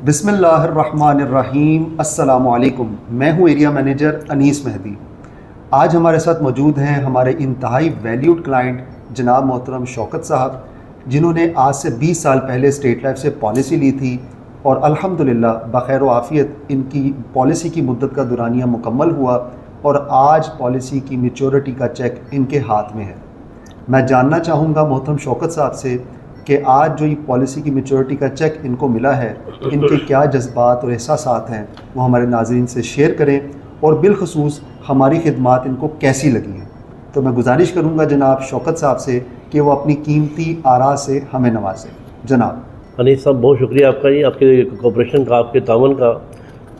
بسم اللہ الرحمن الرحیم۔ السلام علیکم، میں ہوں ایریا مینیجر انیس مہدی۔ آج ہمارے ساتھ موجود ہیں ہمارے انتہائی ویلیوڈ کلائنٹ جناب محترم شوکت صاحب، جنہوں نے آج سے 20 سال پہلے اسٹیٹ لائف سے پالیسی لی تھی اور الحمدللہ بخیر و عافیت ان کی پالیسی کی مدت کا دورانیہ مکمل ہوا اور آج پالیسی کی میچورٹی کا چیک ان کے ہاتھ میں ہے۔ میں جاننا چاہوں گا محترم شوکت صاحب سے کہ آج جو یہ پالیسی کی میچورٹی کا چیک ان کو ملا ہے، ان کے کیا جذبات اور احساسات ہیں، وہ ہمارے ناظرین سے شیئر کریں اور بالخصوص ہماری خدمات ان کو کیسی لگی ہیں۔ تو میں گزارش کروں گا جناب شوکت صاحب سے کہ وہ اپنی قیمتی آراء سے ہمیں نوازیں۔ جناب انیس صاحب، بہت شکریہ آپ کا، آپ کے کوپریشن کا، آپ کے تعاون کا۔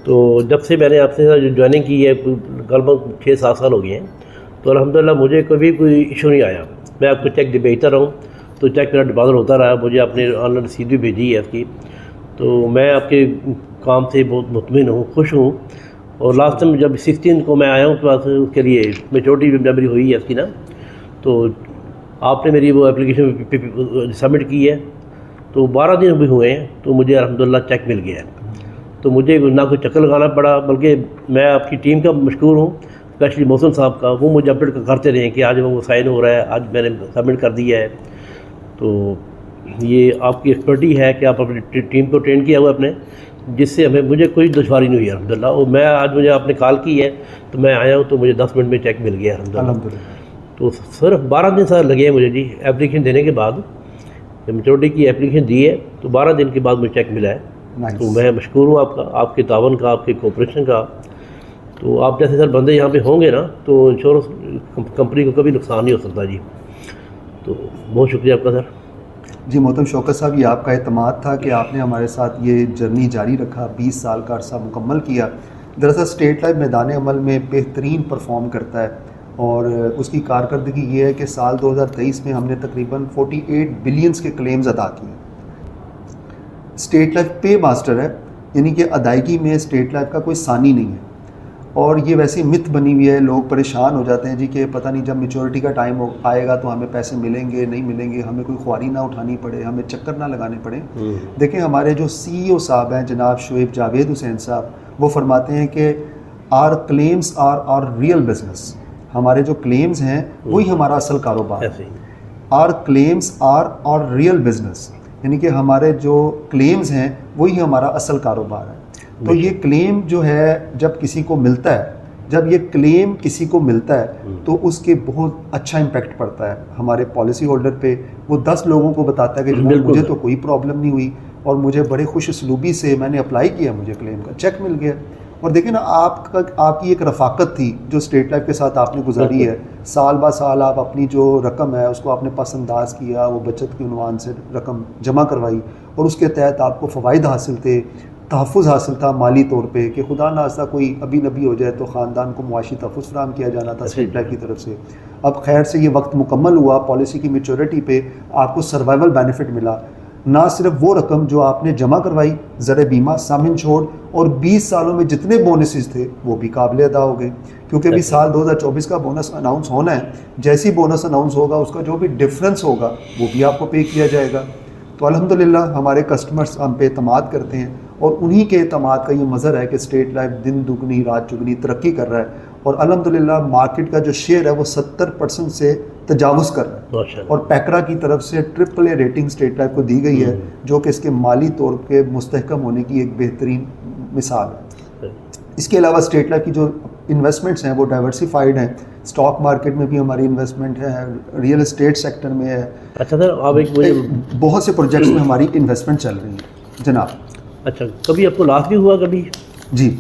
تو جب سے میں نے آپ سے جوائننگ کی ہے غالباً 6-7 سال ہو گئے ہیں، تو الحمدللہ مجھے کبھی کوئی ایشو نہیں آیا۔ میں آپ کو چیک بھیجتا رہا ہوں تو چیک میرا ڈپازٹ ہوتا رہا، مجھے آپ نے آن لائن رسید بھی بھیجی ہے اس کی، تو میں آپ کے کام سے بہت مطمئن ہوں، خوش ہوں۔ اور لاسٹ ٹائم جب 16 کو میں آیا ہوں تو اس کے لیے میچورٹی جب میری ہوئی ہے اس کی نا، تو آپ نے میری وہ اپلیکیشن سبمٹ کی ہے، تو 12 دن بھی ہوئے ہیں تو مجھے الحمدللہ چیک مل گیا ہے۔ تو مجھے نہ کوئی چکر لگانا پڑا، بلکہ میں آپ کی ٹیم کا مشکور ہوں، اسپیشلی محسن صاحب کا، وہ مجھے اپڈیٹ کرتے رہے کہ آج وہ سائن ہو رہا ہے، آج میں نے سبمٹ کر دیا ہے۔ تو یہ آپ کی ایکسپرٹی ہے کہ آپ اپنی ٹیم کو ٹرین کیا ہوا اپنے، جس سے مجھے کوئی دشواری نہیں ہوئی الحمدللہ۔ اور میں آج مجھے آپ نے کال کی ہے تو میں آیا ہوں تو مجھے 10 منٹ میں چیک مل گیا الحمدللہ۔ تو صرف 12 دن سر لگے ہیں مجھے جی، اپلیکیشن دینے کے بعد میچورٹی کی اپلیکیشن دی ہے تو 12 دن کے بعد مجھے چیک ملا ہے۔ تو میں مشکور ہوں آپ کا، آپ کے تعاون کا، آپ کے کوپریشن کا۔ تو آپ جیسے سر بندے یہاں پہ ہوں گے نا تو انشورنس کمپنی کو کبھی نقصان نہیں ہو سکتا جی۔ تو بہت شکریہ آپ کا سر۔ جی محترم شوکت صاحب، یہ آپ کا اعتماد تھا کہ آپ نے ہمارے ساتھ یہ جرنی جاری رکھا، 20 سال کا عرصہ مکمل کیا۔ دراصل اسٹیٹ لائف میدان عمل میں بہترین پرفارم کرتا ہے اور اس کی کارکردگی یہ ہے کہ سال 2023 میں ہم نے تقریباً 48 بلینز کے کلیمز ادا کیے۔ اسٹیٹ لائف پے ماسٹر ہے، یعنی کہ ادائیگی میں اسٹیٹ لائف کا کوئی ثانی نہیں ہے، اور یہ ویسی مت بنی ہوئی ہے، لوگ پریشان ہو جاتے ہیں جی کہ پتہ نہیں جب میچورٹی کا ٹائم آئے گا تو ہمیں پیسے ملیں گے نہیں ملیں گے، ہمیں کوئی خواری نہ اٹھانی پڑے، ہمیں چکر نہ لگانے پڑے۔ دیکھیں ہمارے جو CEO صاحب ہیں جناب شعیب جاوید حسین صاحب، وہ فرماتے ہیں کہ our claims are real business, ہمارے جو کلیمز ہیں وہی ہمارا اصل کاروبار ہے۔ Our claims are real business, یعنی کہ ہمارے جو کلیمز ہیں وہی ہمارا اصل کاروبار ہے۔ تو یہ کلیم جو ہے جب کسی کو ملتا ہے، جب یہ کلیم کسی کو ملتا ہے تو اس کے بہت اچھا امپیکٹ پڑتا ہے ہمارے پالیسی ہولڈر پہ۔ وہ 10 لوگوں کو بتاتا ہے کہ جناب مجھے تو کوئی پرابلم نہیں ہوئی اور مجھے بڑے خوش اسلوبی سے میں نے اپلائی کیا، مجھے کلیم کا چیک مل گیا۔ اور دیکھیں نا، آپ کی ایک رفاقت تھی جو اسٹیٹ لائف کے ساتھ آپ نے گزاری ہے، سال با سال آپ اپنی جو رقم ہے اس کو آپ نے پس انداز کیا، وہ بچت کے عنوان سے رقم جمع کروائی اور اس کے تحت آپ کو فوائد حاصل تھے، تحفظ حاصل تھا مالی طور پہ کہ خدا ناخواستہ کوئی ابی نبی ہو جائے تو خاندان کو معاشی تحفظ فراہم کیا جانا تھا اسٹیٹ لائف کی طرف سے۔ اب خیر سے یہ وقت مکمل ہوا، پالیسی کی میچورٹی پہ آپ کو سروائیول بینیفٹ ملا۔ نہ صرف وہ رقم جو آپ نے جمع کروائی زر بیمہ سامن چھوڑ، اور 20 سالوں میں جتنے بونسز تھے وہ بھی قابل ادا ہو گئے، کیونکہ ابھی سال 2024 کا بونس اناؤنس ہونا ہے۔ جیسی بونس اناؤنس ہوگا اس کا جو بھی ڈفرینس ہوگا وہ بھی آپ کو پے کیا جائے گا۔ تو الحمدللہ ہمارے کسٹمرز ہم پہ اعتماد کرتے ہیں اور انہی کے اعتماد کا یہ مظہر ہے کہ اسٹیٹ لائف دن دگنی رات چگنی ترقی کر رہا ہے، اور الحمدللہ مارکیٹ کا جو شیئر ہے وہ 70% سے تجاوز کر رہا ہے، اور پیکرا کی طرف سے AAA ریٹنگ اسٹیٹ لائف کو دی گئی ہے، جو کہ اس کے مالی طور پہ مستحکم ہونے کی ایک بہترین مثال ہے۔ اس کے علاوہ اسٹیٹ لائف کی جو انویسٹمنٹس ہیں وہ ڈائیورسیفائڈ ہیں، اسٹاک مارکیٹ میں بھی ہماری انویسٹمنٹ ہے، ریئل اسٹیٹ سیکٹر میں ہے۔ اچھا سر، آپ ایک مجھے بہت سے پروجیکٹس میں ہماری انویسٹمنٹ چل رہی ہے جناب۔ اچھا، کبھی آپ کو لاس بھی ہوا کبھی؟ جی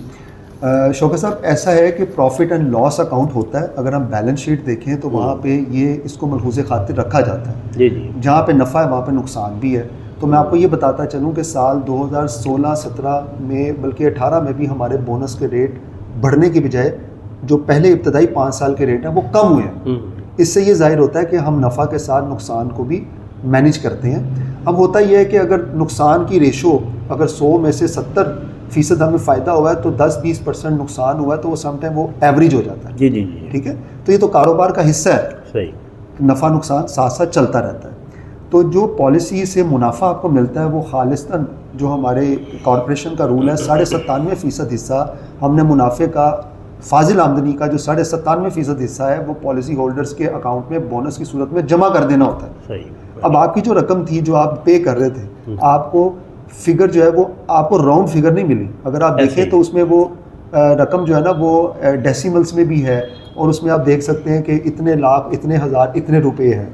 شوکت صاحب، ایسا ہے کہ پروفٹ اینڈ لاس اکاؤنٹ ہوتا ہے، اگر ہم بیلنس شیٹ دیکھیں تو وہاں پہ یہ اس کو ملحوظ خاطر رکھا جاتا ہے۔ جی جی، جہاں پہ نفع ہے وہاں پہ نقصان بھی ہے۔ تو میں آپ کو یہ بتاتا چلوں کہ سال 2016-17 میں بلکہ 18 میں بھی ہمارے بونس کے ریٹ بڑھنے کی بجائے جو پہلے ابتدائی 5 سال کے ریٹ ہیں وہ کم ہوئے ہیں۔ اس سے یہ ظاہر ہوتا ہے کہ ہم نفع کے ساتھ نقصان کو بھی مینیج کرتے ہیں۔ اب ہوتا یہ ہے کہ اگر نقصان کی ریشو اگر 100 میں سے 70% ہمیں فائدہ ہوا ہے تو 10-20% نقصان ہوا ہے تو وہ سم ٹائم وہ ایوریج ہو جاتا ہے۔ جی جی جی، ٹھیک ہے، تو یہ تو کاروبار کا حصہ ہے، صحیح، نفع نقصان ساتھ ساتھ چلتا رہتا ہے۔ تو جو پالیسی سے منافع آپ کو ملتا ہے وہ خالصتاً جو ہمارے کارپوریشن کا رول ہے 97.5% حصہ ہم نے منافع کا فاضل آمدنی کا جو 97.5% حصہ ہے وہ پالیسی ہولڈرز کے اکاؤنٹ میں بونس کی صورت میں جمع کر دینا ہوتا ہے. صحیح. اب آپ کی جو رقم تھی جو آپ پے کر رہے تھے آپ کو فگر جو ہے وہ آپ کو راؤنڈ فگر نہیں ملی. اگر آپ دیکھیں تو اس میں وہ رقم جو ہے نا وہ ڈیسیملز میں بھی ہے اور اس میں آپ دیکھ سکتے ہیں کہ اتنے لاکھ اتنے ہزار اتنے روپے ہیں.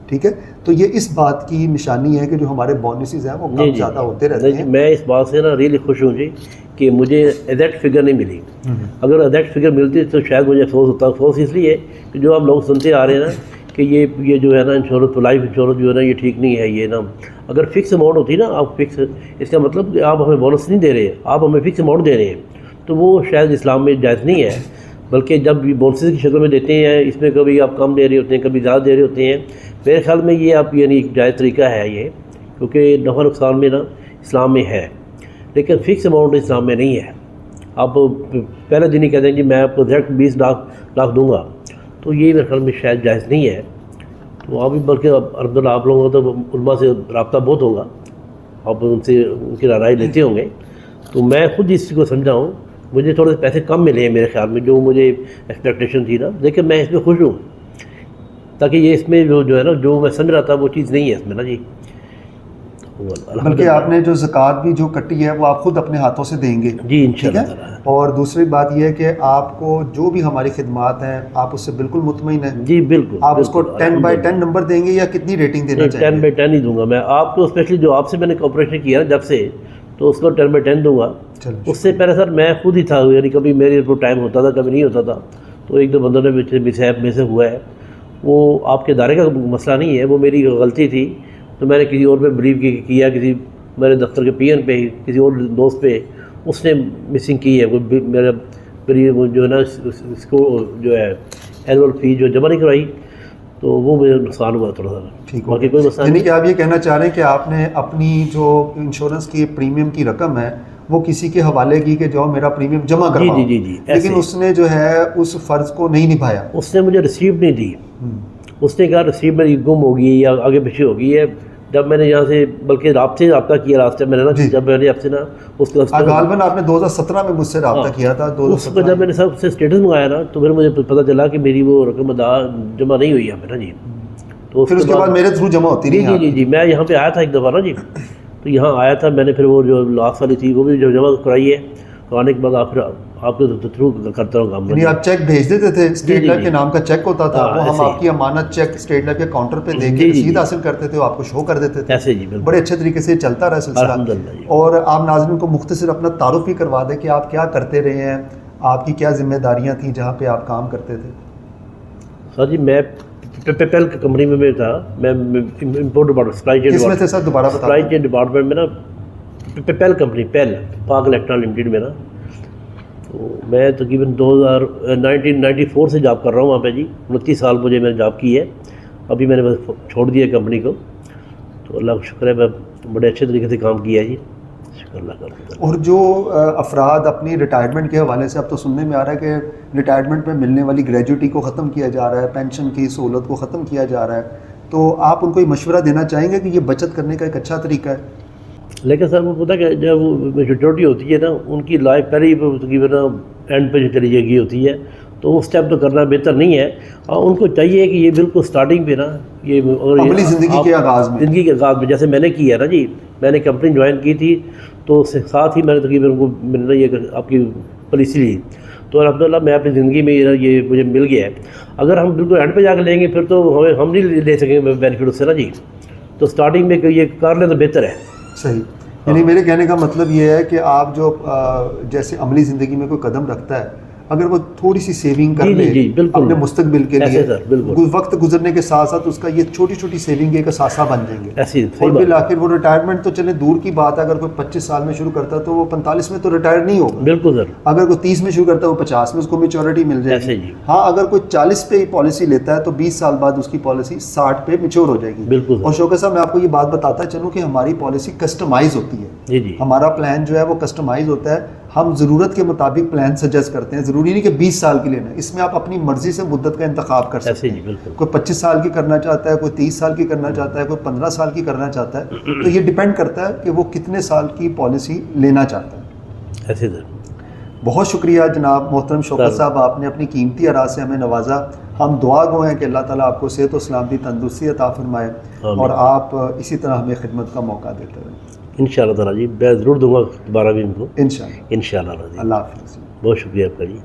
ٹھیک ہے, تو یہ اس بات کی نشانی ہے کہ جو ہمارے بونسز ہیں وہ کم زیادہ ہوتے رہتے ہیں. میں اس بات سے نا ریئلی خوش ہوں جی کہ مجھے ایگزیکٹ فگر نہیں ملی. اگر ایگزیکٹ فگر ملتی تو شاید مجھے افسوس ہوتا. افسوس اس لیے کہ جو آپ لوگ سنتے آ رہے ہیں نا کہ یہ جو ہے نا انشورنس لائف انشورنس جو ہے نا یہ ٹھیک نہیں ہے. یہ نا اگر فکس اماؤنٹ ہوتی نا آپ فکس, اس کا مطلب کہ آپ ہمیں بونس نہیں دے رہے, آپ ہمیں فکس اماؤنٹ دے رہے ہیں, تو وہ شاید اسلام میں جائز نہیں ہے. بلکہ جب بونسز کی شکل میں دیتے ہیں اس میں کبھی آپ کم دے رہے ہوتے ہیں کبھی زیادہ دے رہے ہوتے ہیں. میرے خیال میں یہ آپ یعنی ایک جائز طریقہ ہے یہ, کیونکہ نفع نقصان میں نا اسلام میں ہے لیکن فکس اماؤنٹ اسلام میں نہیں ہے. آپ پہلے دن ہی کہتے ہیں کہ میں آپ کو ڈائریکٹ 20 لاکھ دوں گا, تو یہ میرے خیال میں شاید جائز نہیں ہے. تو آپ بھی بلکہ الحمدللہ آپ لوگوں کا تو علماء سے رابطہ بہت ہوگا, آپ ان سے ان کی رائے لیتے ہوں گے. تو میں خود اس کو سمجھا ہوں, مجھے تھوڑے سے پیسے کم ملے ہیں میرے خیال میں جو مجھے ایکسپیکٹیشن تھی نا, لیکن میں اس میں خوش ہوں تاکہ یہ اس میں جو ہے نا جو میں سمجھ رہا تھا وہ چیز نہیں ہے اس میں نا جی. بلکہ آپ نے جو زکوٰۃ بھی جو کٹی ہے وہ آپ خود اپنے ہاتھوں سے دیں گے جی انشاءاللہ. اور دوسری بات یہ ہے کہ آپ کو جو بھی ہماری خدمات ہیں آپ اس سے بالکل مطمئن ہیں؟ جی بالکل. آپ اس کو 10/10 نمبر دیں گے یا کتنی ریٹنگ دینا چاہیں گے؟ 10/10 ہی دوں گا میں آپ کو, اسپیشلی جو آپ سے میں نے کوپریشن کیا جب سے, تو اس کو 10/10 دوں گا. اس سے پہلے سر میں خود ہی تھا, یعنی کبھی میرے کو ٹائم ہوتا تھا کبھی نہیں ہوتا تھا. تو ایک دو بندوں نے میں سے ہوا ہے, وہ آپ کے دائرے کا مسئلہ نہیں ہے, وہ میری غلطی تھی. تو میں نے کسی اور پہ بلیو کیا, کسی میرے دفتر کے پی این پہ, کسی اور دوست پہ, اس نے مسنگ کی ہے. وہ میری وہ جو ہے نا اس کو جو ہے اینول فی جو جمع نہیں کرائی, تو وہ مجھے نقصان ہوا تھوڑا سا. ٹھیک باقی کوئی مسئلہ یعنی نہیں. کہ آپ یہ کہنا چاہ رہے ہیں کہ آپ نے اپنی جو انشورنس کی پریمیم کی رقم ہے وہ کسی کے حوالے کی کہ جو میرا پریمیم جمع کرواؤ, جی لیکن اس نے جو ہے اس فرض کو نہیں نبھایا. اس نے مجھے رسیپٹ نہیں دی. اس نے کہا رسیپٹ میری گم ہو گئی یا آگے پیچھے ہو گئی ہے. جب میں نے یہاں سے بلکہ رابطہ کیا لاسٹ ٹائم میں نے نا, جب میں نے آپ سے نا اس کا غالباً آپ نے 2017 میں مجھ سے رابطہ کیا تھا. اس کو جب میں نے سب سے اسٹیٹس منگایا نا تو پھر مجھے پتہ چلا کہ میری وہ رقم جمع نہیں ہوئی ہے نا جی. تو پھر اس کے بعد میرے تھرو جمع ہوتی رہی. جی میں یہاں پہ آیا تھا ایک دفعہ نا جی, تو یہاں آیا تھا میں نے, پھر وہ جو لاسٹ والی تھی وہ بھی جو جمع کرائی ہے. تو آنے کے بعد آپ کے تھرو کرتا ہوں کام. یعنی آپ چیک بھیج دیتے تھے, اسٹیٹ لائف کے نام کا چیک ہوتا تھا, وہ ہم آپ کی امانت چیک اسٹیٹ لائف کے کاؤنٹر پہ دے کے رسید حاصل کرتے تھے, وہ آپ کو شو کر دیتے تھے. ایسے جی بڑے اچھے طریقے سے چلتا رہا سلسلہ. اور آپ ناظرین کو مختصر اپنا تعارف بھی کروا دیں کہ آپ کیا کرتے رہے ہیں, آپ کی کیا ذمہ داریاں تھیں جہاں پہ آپ کام کرتے تھے. سر جی میں پیپل کمپنی میں تھا, میں امپورٹ ڈپارٹمنٹ سپلائی چین. کس میں تھے سر دوبارہ بتائیں. سپلائی چین ڈپارٹمنٹ میں نا, پیپل کمپنی, پیل پاک الیکٹران لمیٹڈ میں نا. تو میں تقریباً 1994 سے جاب کر رہا ہوں وہاں پہ جی. 29 سال مجھے میں نے جاب کی ہے. ابھی میں نے بس چھوڑ دیا کمپنی کو, تو اللہ کا شکر ہے میں بڑے اچھے طریقے سے کام کیا ہے جی, شکر اللہ کا. اور جو افراد اپنی ریٹائرمنٹ کے حوالے سے اب تو سننے میں آ رہا ہے کہ ریٹائرمنٹ میں ملنے والی گریجوٹی کو ختم کیا جا رہا ہے, پینشن کی سہولت کو ختم کیا جا رہا ہے, تو آپ ان کو یہ مشورہ دینا چاہیں گے کہ یہ بچت کرنے کا ایک اچھا طریقہ ہے؟ لیکن سر وہ پتہ کہ جب میچورٹی ہوتی ہے نا ان کی لائف پہلے ہی تقریباً اینڈ پہ چلی گئی ہوتی ہے, تو اس ٹائم تو کرنا بہتر نہیں ہے. ان کو چاہیے کہ یہ بالکل سٹارٹنگ پہ نا یہ اپنی زندگی کے آغاز میں جیسے میں نے کیا ہے نا جی, میں نے کمپنی جوائن کی تھی تو ساتھ ہی میں نے تقریباً ان کو ملنا یہ آپ کی پالیسی لی, تو الحمدللہ میں اپنی زندگی میں یہ مجھے مل گیا ہے. اگر ہم بالکل اینڈ پہ جا کے لیں گے پھر تو ہم نہیں لے سکیں گے بینیفٹ اس سے نا جی. تو سٹارٹنگ میں یہ کر لیں تو بہتر ہے. صحیح. یعنی میرے کہنے کا مطلب یہ ہے کہ آپ جو جیسے عملی زندگی میں کوئی قدم رکھتا ہے, اگر وہ تھوڑی سی سیونگ کر لے اپنے مستقبل کے لیے, وقت گزرنے کے ساتھ ساتھ اس کا یہ چھوٹی چھوٹی سیونگ ایک اثاثہ بن جائیں گے. اور بالآخر وہ ریٹائرمنٹ تو چلے دور کی بات ہے, اگر کوئی 25 سال میں شروع کرتا ہے تو وہ 45 میں تو ریٹائر نہیں ہوگا. بالکل سر. اگر کوئی 30 میں شروع کرتا ہے وہ 50 میں اس کو میچورٹی مل جائے گی. ہاں اگر کوئی 40 پہ پالیسی لیتا ہے تو 20 سال بعد اس کی پالیسی 60 پہ میچور ہو جائے گی. بالکل. اور شوکت صاحب میں آپ کو یہ بات بتاتا چلوں کہ ہماری پالیسی کسٹمائز ہوتی ہے. جی جی. ہمارا پلان جو ہے وہ کسٹمائز ہوتا ہے, ہم ضرورت کے مطابق پلان سجیسٹ کرتے ہیں. ضروری نہیں کہ 20 سال کی لینا ہے, اس میں آپ اپنی مرضی سے مدت کا انتخاب کر سکتے ایسے ہیں. جی بالکل. کوئی 25 سال کی کرنا چاہتا ہے, کوئی 30 سال کی کرنا چاہتا ہے, کوئی 15 سال کی کرنا چاہتا ہے. تو یہ ڈیپینڈ کرتا ہے کہ وہ کتنے سال کی پالیسی لینا چاہتا ہے. ایسے سر. بہت شکریہ جناب محترم شوکت صاحب, آپ نے اپنی قیمتی آراء سے ہمیں نوازا. ہم دعا گو ہیں کہ اللہ تعالیٰ آپ کو صحت و سلامتی تندرستی عطا فرمائے اور آپ اسی طرح ہمیں خدمت کا موقع دیتے رہیں. انشاءاللہ تعالیٰ جی, میں ضرور دوں گا دوبارہ بھی ان کو انشاءاللہ. انشاءاللہ. اللہ حافظ. بہت شکریہ آپ کا جی.